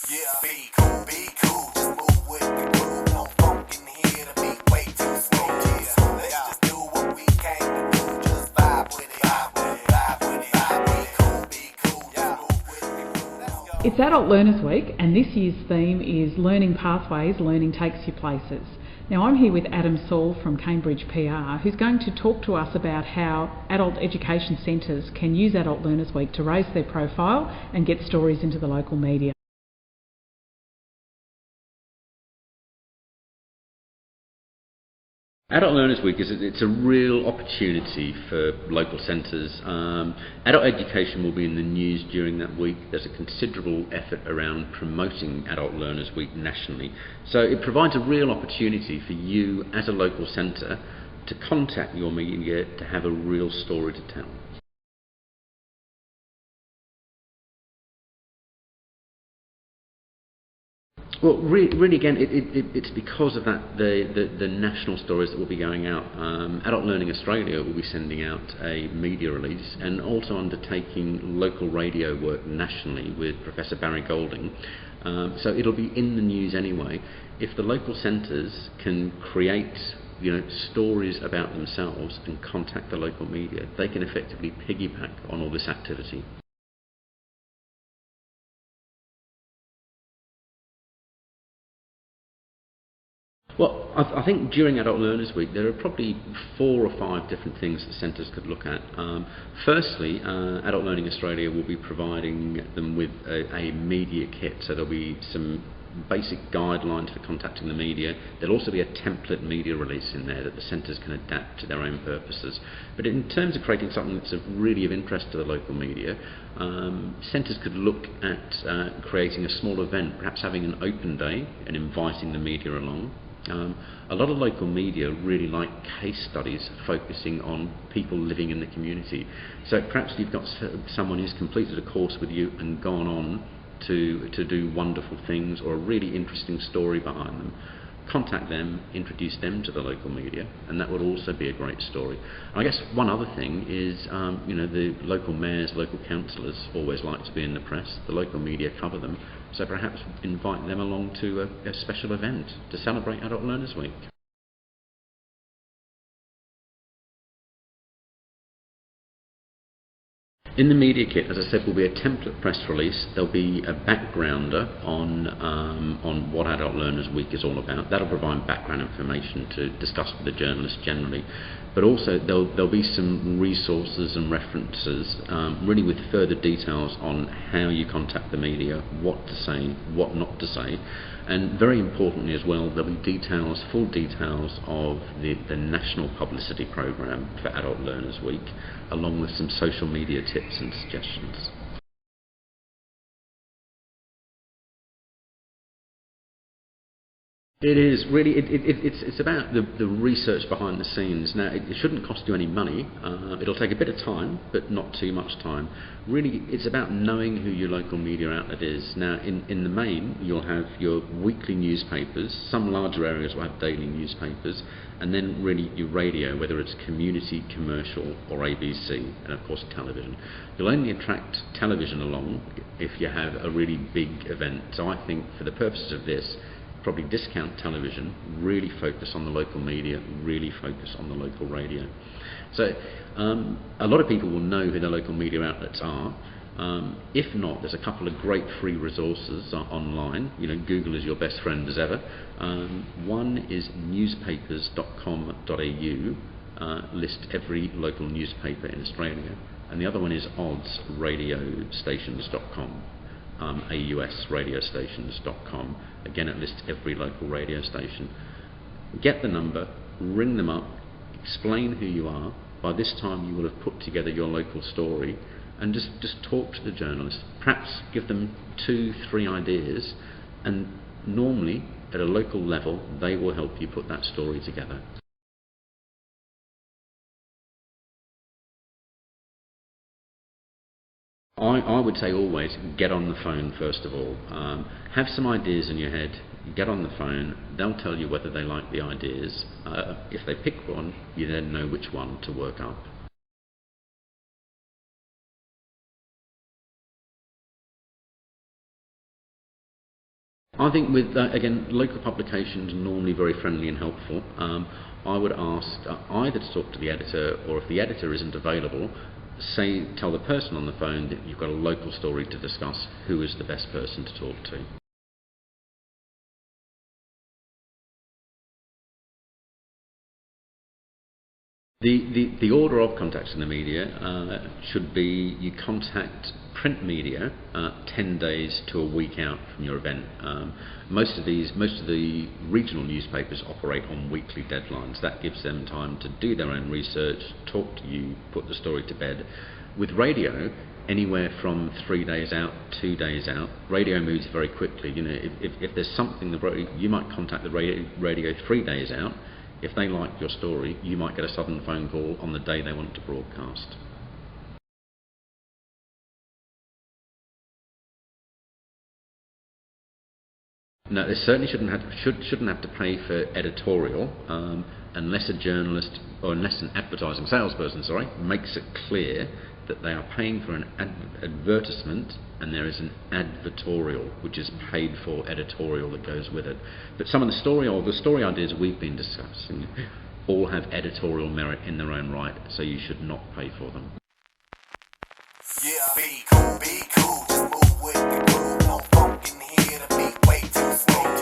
Yeah, be cool, just move with the groove. No funk in here to be way too smooth. Yeah, let's just do what we came to do. Just vibe with it, vibe with it. Be cool, just move with the groove. Let's go. It's Adult Learners Week, and this year's theme is Learning Pathways, Learning Takes You Places. Now, I'm here with Adam Sawell from Cambridge PR, who's going to talk to us about how adult education centres can use Adult Learners Week to raise their profile and get stories into the local media. Adult Learners Week it's a real opportunity for local centres. Adult education will be in the news during that week. There's a considerable effort around promoting Adult Learners Week nationally. So it provides a real opportunity for you as a local centre to contact your media to have a real story to tell. Well, really, again, it's because of that the national stories that will be going out. Adult Learning Australia will be sending out a media release and also undertaking local radio work nationally with Professor Barry Golding. So it'll be in the news anyway. If the local centres can create stories about themselves and contact the local media, they can effectively piggyback on all this activity. Well, I think during Adult Learners Week there are probably 4 or 5 different things that centres could look at. Firstly, Adult Learning Australia will be providing them with a media kit, so there'll be some basic guidelines for contacting the media. There'll also be a template media release in there that the centres can adapt to their own purposes. But in terms of creating something that's really of interest to the local media, centres could look at creating a small event, perhaps having an open day and inviting the media along. A lot of local media really like case studies focusing on people living in the community. So perhaps you've got someone who's completed a course with you and gone on to do wonderful things, or a really interesting story behind them. Contact them, introduce them to the local media, and that would also be a great story. I guess one other thing is, the local mayors, local councillors always like to be in the press. The local media cover them, so perhaps invite them along to a special event to celebrate Adult Learners Week. In the media kit, as I said, will be a template press release. There'll be a backgrounder on what Adult Learners Week is all about. That'll provide background information to discuss with the journalists generally. But also there'll be some resources and references, really with further details on how you contact the media, what to say, what not to say. And very importantly as well, there'll be full details of the national publicity programme for Adult Learners Week, along with some social media tips and suggestions. It is really. It's about the research behind the scenes. Now, it shouldn't cost you any money. It'll take a bit of time, but not too much time. Really, it's about knowing who your local media outlet is. Now, in the main, you'll have your weekly newspapers. Some larger areas will have daily newspapers, and then really your radio, whether it's community, commercial, or ABC, and of course television. You'll only attract television along if you have a really big event. So I think, for the purposes of this, probably discount television, really focus on the local media, really focus on the local radio. So a lot of people will know who the local media outlets are. If not, there's a couple of great free resources online. Google is your best friend as ever. One is newspapers.com.au, list every local newspaper in Australia, and the other one is oddsradiostations.com. AUSradiostations.com. Again, it lists every local radio station. Get the number, ring them up, explain who you are. By this time you will have put together your local story, and just talk to the journalist. Perhaps give them 2-3 ideas, and normally at a local level they will help you put that story together. I would say always get on the phone first of all. Have some ideas in your head, get on the phone, they'll tell you whether they like the ideas. If they pick one, you then know which one to work up. I think with, again, local publications are normally very friendly and helpful. I would ask either to talk to the editor, or if the editor isn't available, tell the person on the phone that you've got a local story to discuss, who is the best person to talk to. The order of contacting the media should be you contact print media 10 days to a week out from your event. Most of the regional newspapers operate on weekly deadlines. That gives them time to do their own research, talk to you, put the story to bed. With radio, anywhere from 3 days out, 2 days out. Radio moves very quickly. You know, if there's something, you might contact the radio 3 days out. If they like your story, you might get a sudden phone call on the day they want to broadcast. No, they certainly shouldn't have to pay for editorial unless a journalist, or unless an advertising salesperson, makes it clear that they are paying for an advertisement, and there is an advertorial, which is paid for editorial that goes with it. But some of the story ideas we've been discussing all have editorial merit in their own right, so you should not pay for them. Yeah, be cool, just move with the groove. No funk in here to be way too smooth.